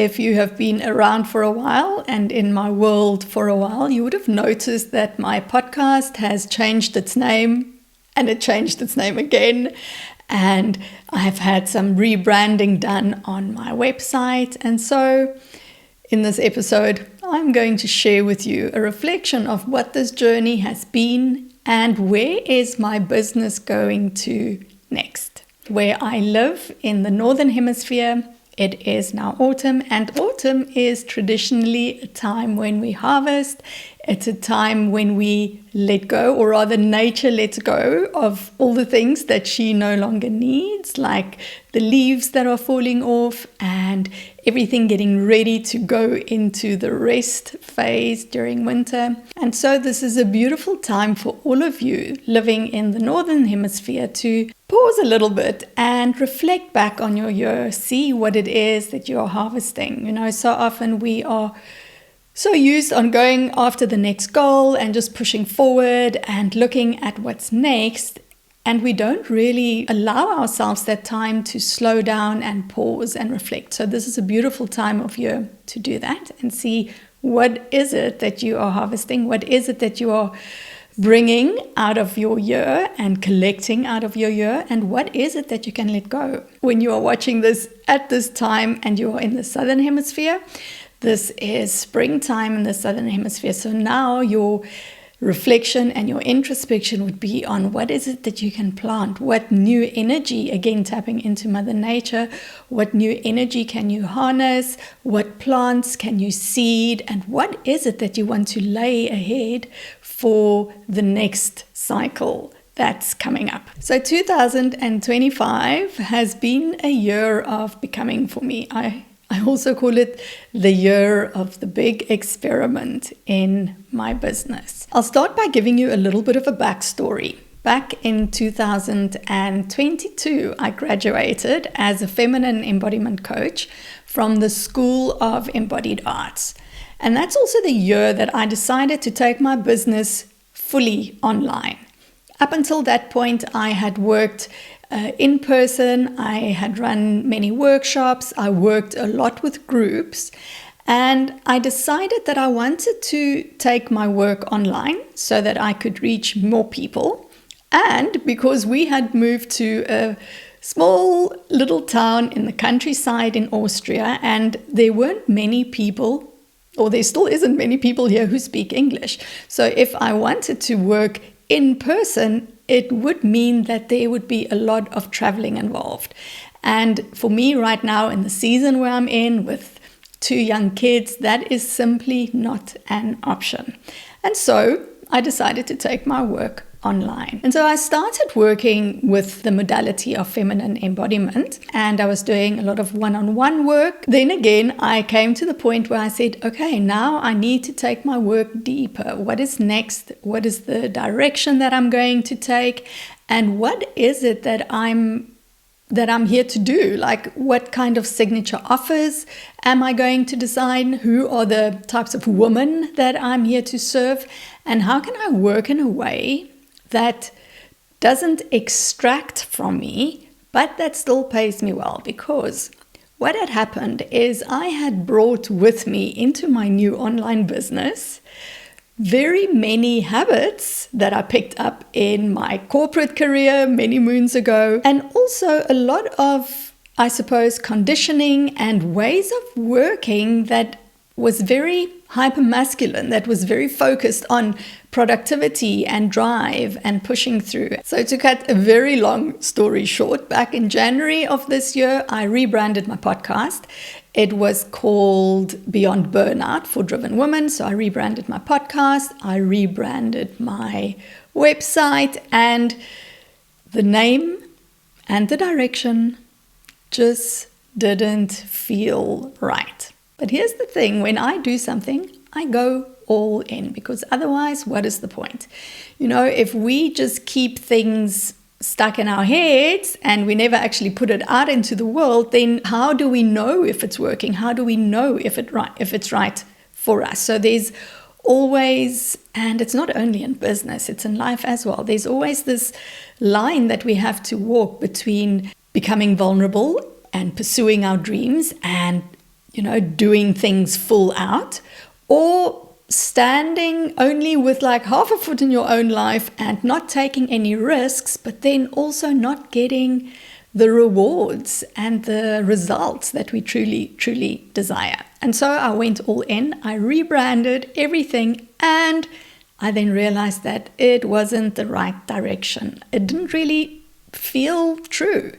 If you have been around for a while and in my world for a while, you would have noticed that my podcast has changed its name, and it changed its name again. And I have had some rebranding done on my website. And so in this episode, I'm going to share with you a reflection of what this journey has been and where is my business going to next. Where I live in the Northern Hemisphere, it is now autumn, and autumn is traditionally a time when we harvest. It's a time when we let go, or rather nature lets go of all the things that she no longer needs, like the leaves that are falling off and everything getting ready to go into the rest phase during winter. And so this is a beautiful time for all of you living in the Northern Hemisphere to pause a little bit and reflect back on your year, see what it is that you're harvesting. You know, so often we are so used on going after the next goal and just pushing forward and looking at what's next. And we don't really allow ourselves that time to slow down and pause and reflect. So this is a beautiful time of year to do that and see what is it that you are harvesting, what is it that you are bringing out of your year and collecting out of your year, and what is it that you can let go. When you are watching this at this time and you are in the Southern Hemisphere, this is springtime in the Southern Hemisphere. So now your reflection and your introspection would be on what is it that you can plant, what new energy, again tapping into Mother Nature, what new energy can you harness, what plants can you seed, and what is it that you want to lay ahead for the next cycle that's coming up. So 2025 has been a year of becoming for me. I also call it the year of the big experiment in my business. I'll start by giving you a little bit of a backstory. Back in 2022, I graduated as a feminine embodiment coach from the School of Embodied Arts. And that's also the year that I decided to take my business fully online. Up until that point, I had worked in person, I had run many workshops, I worked a lot with groups, and I decided that I wanted to take my work online so that I could reach more people. And because we had moved to a small little town in the countryside in Austria, and there weren't many people, or there still isn't many people here who speak English. So if I wanted to work in person, it would mean that there would be a lot of traveling involved. And for me right now in the season where I'm in with 2 young kids, that is simply not an option. And so I decided to take my work online. And so I started working with the modality of feminine embodiment, and I was doing a lot of one-on-one work. Then again, I came to the point where I said, okay, now I need to take my work deeper. What is next? What is the direction that I'm going to take? And what is it that I'm here to do? Like, what kind of signature offers am I going to design? Who are the types of women that I'm here to serve? And how can I work in a way that doesn't extract from me, but that still pays me well? Because what had happened is I had brought with me into my new online business very many habits that I picked up in my corporate career many moons ago, and also a lot of, I suppose, conditioning and ways of working that was very hyper-masculine, that was very focused on productivity and drive and pushing through. So to cut a very long story short, back in January of this year, I rebranded my podcast. It was called Beyond Burnout for Driven Women. So I rebranded my podcast, I rebranded my website, and the name and the direction just didn't feel right. But here's the thing, when I do something, I go all in, because otherwise, what is the point? You know, if we just keep things stuck in our heads and we never actually put it out into the world, then how do we know if it's working? How do we know if it's right for us? So there's always, and it's not only in business, it's in life as well, there's always this line that we have to walk between becoming vulnerable and pursuing our dreams and doing things full out, or standing only with like half a foot in your own life and not taking any risks, but then also not getting the rewards and the results that we truly, truly desire. And so I went all in, I rebranded everything, and I then realized that it wasn't the right direction. It didn't really feel true,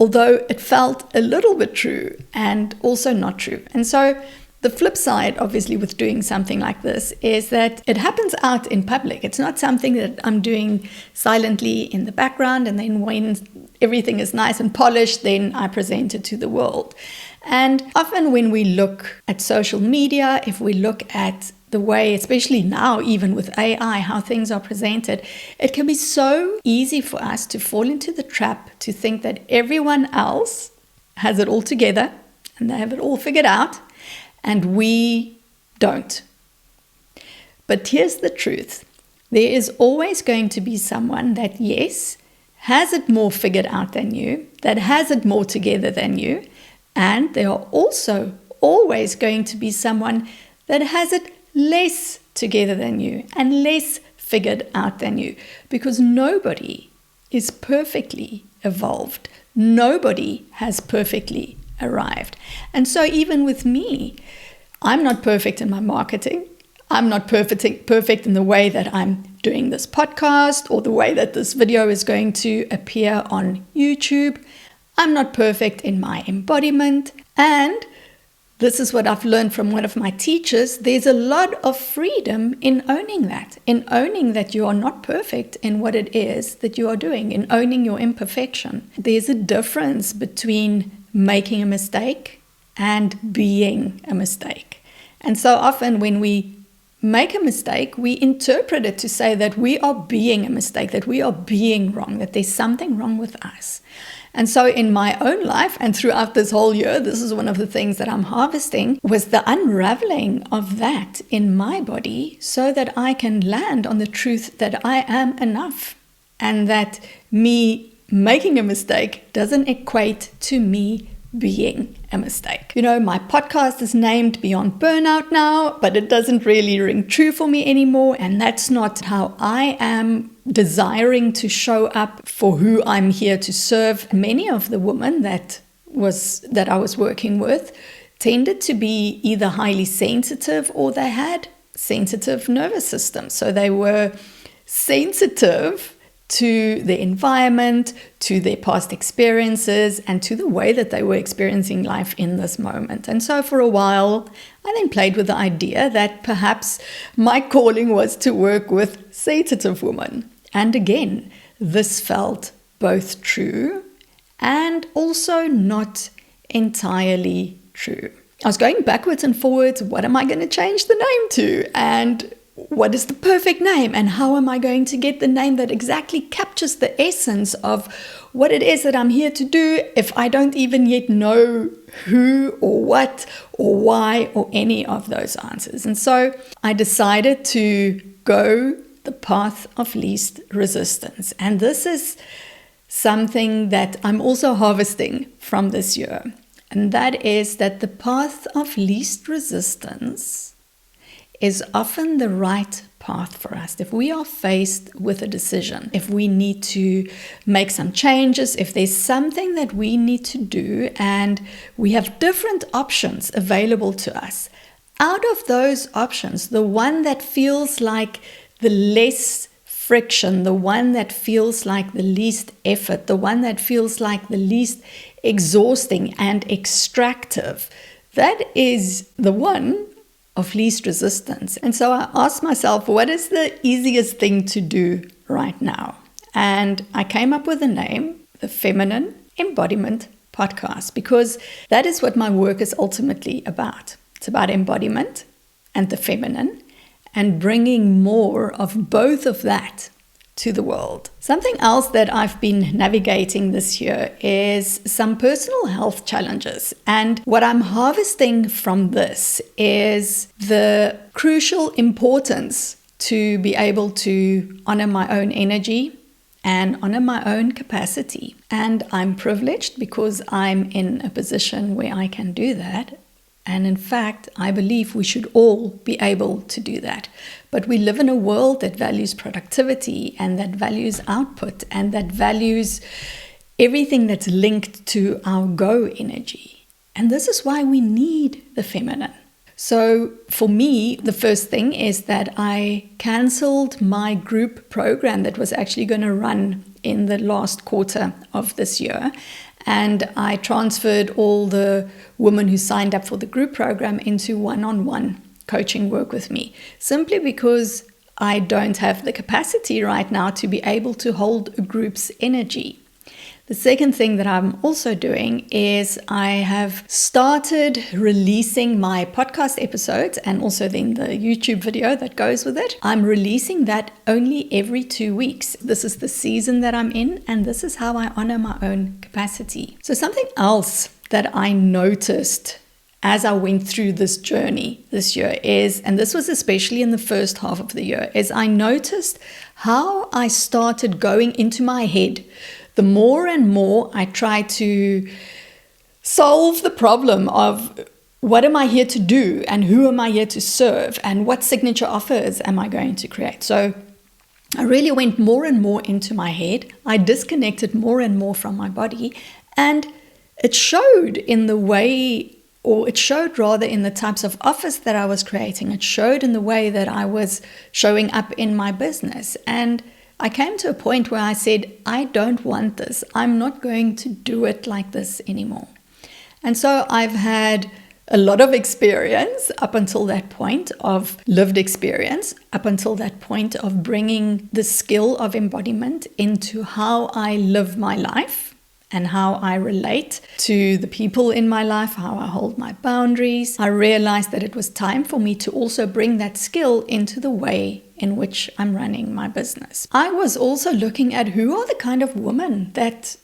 although it felt a little bit true and also not true. And so the flip side, obviously, with doing something like this is that it happens out in public. It's not something that I'm doing silently in the background, and then when everything is nice and polished, then I present it to the world. And often when we look at social media, if we look at the way, especially now, even with AI, how things are presented, it can be so easy for us to fall into the trap to think that everyone else has it all together and they have it all figured out, and we don't. But here's the truth. There is always going to be someone that, yes, has it more figured out than you, that has it more together than you, and there are also always going to be someone that has it less together than you and less figured out than you, because nobody is perfectly evolved. Nobody has perfectly arrived. And so even with me, I'm not perfect in my marketing. I'm not perfect in the way that I'm doing this podcast or the way that this video is going to appear on YouTube. I'm not perfect in my embodiment. And this is what I've learned from one of my teachers. There's a lot of freedom in owning that you are not perfect in what it is that you are doing, in owning your imperfection. There's a difference between making a mistake and being a mistake. And so often when we make a mistake, we interpret it to say that we are being a mistake, that we are being wrong, that there's something wrong with us. And so in my own life and throughout this whole year, this is one of the things that I'm harvesting, was the unraveling of that in my body so that I can land on the truth that I am enough, and that me making a mistake doesn't equate to me being a mistake. My podcast is named Beyond Burnout now, but it doesn't really ring true for me anymore. And that's not how I am desiring to show up for who I'm here to serve. Many of the women that I was working with tended to be either highly sensitive or they had sensitive nervous systems. So they were sensitive to the environment, to their past experiences, and to the way that they were experiencing life in this moment. And so for a while, I then played with the idea that perhaps my calling was to work with sensitive women. And again, this felt both true and also not entirely true. I was going backwards and forwards. What am I going to change the name to? And what is the perfect name, and how am I going to get the name that exactly captures the essence of what it is that I'm here to do if I don't even yet know who or what or why or any of those answers? And so I decided to go the path of least resistance. And this is something that I'm also harvesting from this year. And that is that the path of least resistance is often the right path for us. If we are faced with a decision, if we need to make some changes, if there's something that we need to do and we have different options available to us, out of those options, the one that feels like the less friction, the one that feels like the least effort, the one that feels like the least exhausting and extractive, that is the one of least resistance. And so I asked myself, what is the easiest thing to do right now? And I came up with a name, the Feminine Embodiment Podcast, because that is what my work is ultimately about. It's about embodiment and the feminine and bringing more of both of that to the world. Something else that I've been navigating this year is some personal health challenges. And what I'm harvesting from this is the crucial importance to be able to honor my own energy and honor my own capacity. And I'm privileged because I'm in a position where I can do that. And in fact, I believe we should all be able to do that. But we live in a world that values productivity and that values output and that values everything that's linked to our go energy. And this is why we need the feminine. So for me, the first thing is that I cancelled my group program that was actually going to run in the last quarter of this year. And I transferred all the women who signed up for the group program into one-on-one coaching work with me, simply because I don't have the capacity right now to be able to hold a group's energy. The second thing that I'm also doing is I have started releasing my podcast episodes and also then the YouTube video that goes with it. I'm releasing that only every 2 weeks. This is the season that I'm in, and this is how I honor my own capacity. So something else that I noticed as I went through this journey this year is, and this was especially in the first half of the year, is I noticed how I started going into my head. The more and more I try to solve the problem of what am I here to do and who am I here to serve and what signature offers am I going to create. So I really went more and more into my head. I disconnected more and more from my body, and it showed in the way, or it showed rather in the types of offers that I was creating. It showed in the way that I was showing up in my business. And I came to a point where I said, I don't want this. I'm not going to do it like this anymore. And so I've had a lot of experience up until that point, of lived experience, up until that point of bringing the skill of embodiment into how I live my life and how I relate to the people in my life, how I hold my boundaries. I realized that it was time for me to also bring that skill into the way in which I'm running my business. I was also looking at who are the kind of women that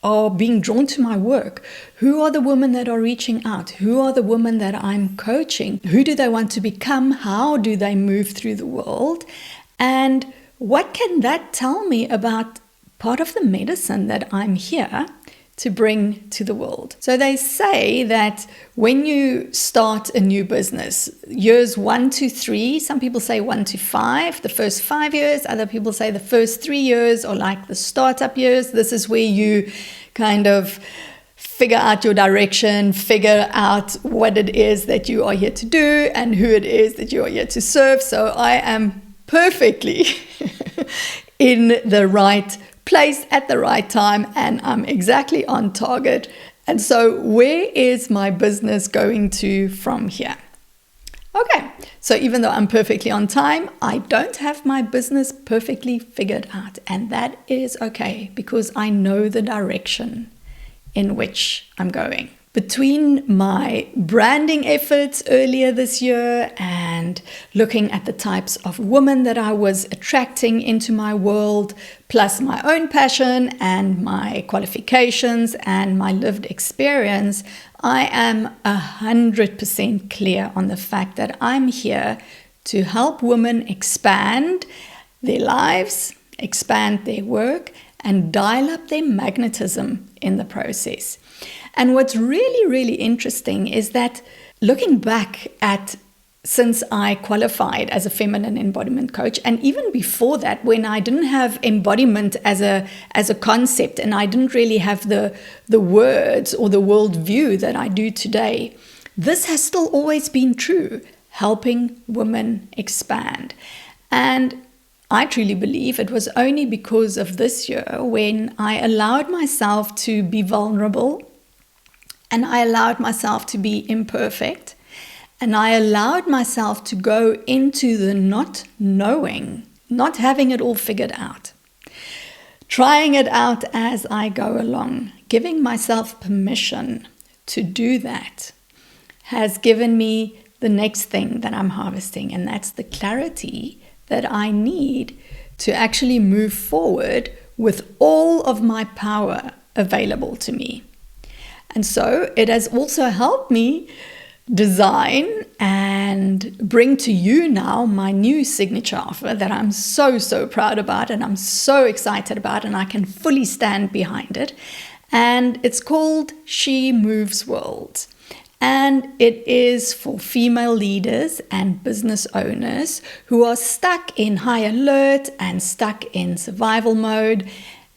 are being drawn to my work. Who are the women that are reaching out? Who are the women that I'm coaching? Who do they want to become? How do they move through the world? And what can that tell me about part of the medicine that I'm here to bring to the world? So they say that when you start a new business, years 1 to 3, some people say 1 to 5, the first 5 years, other people say the first 3 years, or like the startup years. This is where you kind of figure out your direction, figure out what it is that you are here to do and who it is that you are here to serve. So I am perfectly in the right place at the right time, and I'm exactly on target. And so where is my business going to from here? Okay, so even though I'm perfectly on time, I don't have my business perfectly figured out, and that is okay because I know the direction in which I'm going. Between my branding efforts earlier this year and looking at the types of women that I was attracting into my world, plus my own passion and my qualifications and my lived experience, I am 100% clear on the fact that I'm here to help women expand their lives, expand their work, and dial up their magnetism in the process. And what's really, really interesting is that looking back at since I qualified as a feminine embodiment coach, and even before that, when I didn't have embodiment as a concept, and I didn't really have the words or the worldview that I do today, this has still always been true, helping women expand. And I truly believe it was only because of this year when I allowed myself to be vulnerable, and I allowed myself to be imperfect, and I allowed myself to go into the not knowing, not having it all figured out, trying it out as I go along, giving myself permission to do that has given me the next thing that I'm harvesting, and that's the clarity that I need to actually move forward with all of my power available to me. And so it has also helped me design and bring to you now my new signature offer that I'm so proud about and I'm so excited about, and I can fully stand behind it. And it's called She Moves World. And it is for female leaders and business owners who are stuck in high alert and stuck in survival mode.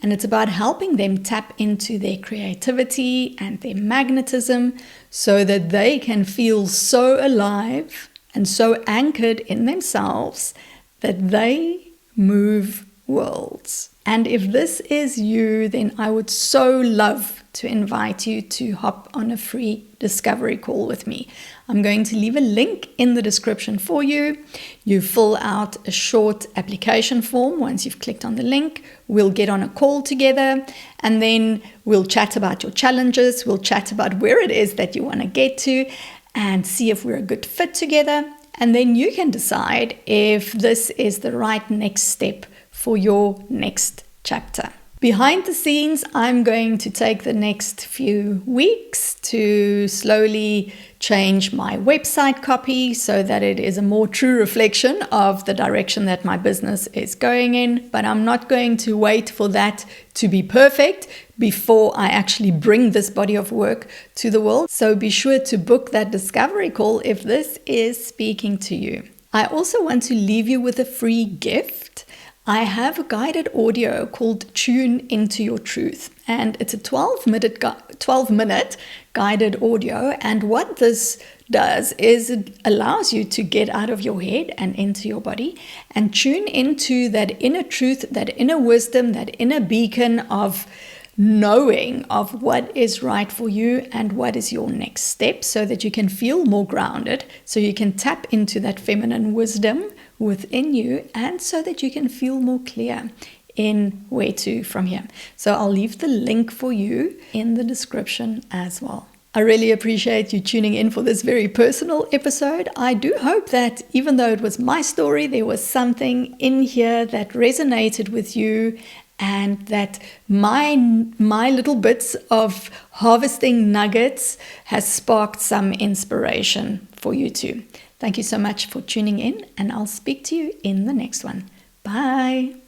And it's about helping them tap into their creativity and their magnetism so that they can feel so alive and so anchored in themselves that they move worlds. And if this is you, then I would so love to invite you to hop on a free discovery call with me. I'm going to leave a link in the description for you. You fill out a short application form. Once you've clicked on the link, we'll get on a call together, and then we'll chat about your challenges. We'll chat about where it is that you want to get to and see if we're a good fit together. And then you can decide if this is the right next step for your next chapter. Behind the scenes, I'm going to take the next few weeks to slowly change my website copy so that it is a more true reflection of the direction that my business is going in. But I'm not going to wait for that to be perfect before I actually bring this body of work to the world. So be sure to book that discovery call if this is speaking to you. I also want to leave you with a free gift. I have a guided audio called Tune Into Your Truth, and it's a 12-minute guided audio. And what this does is it allows you to get out of your head and into your body and tune into that inner truth, that inner wisdom, that inner beacon of knowing of what is right for you and what is your next step, so that you can feel more grounded, so you can tap into that feminine wisdom within you, and so that you can feel more clear in where to from here. So I'll leave the link for you in the description as well. I really appreciate you tuning in for this very personal episode. I do hope that even though it was my story, there was something in here that resonated with you, and that my little bits of harvesting nuggets has sparked some inspiration for you too. Thank you so much for tuning in, and I'll speak to you in the next one. Bye.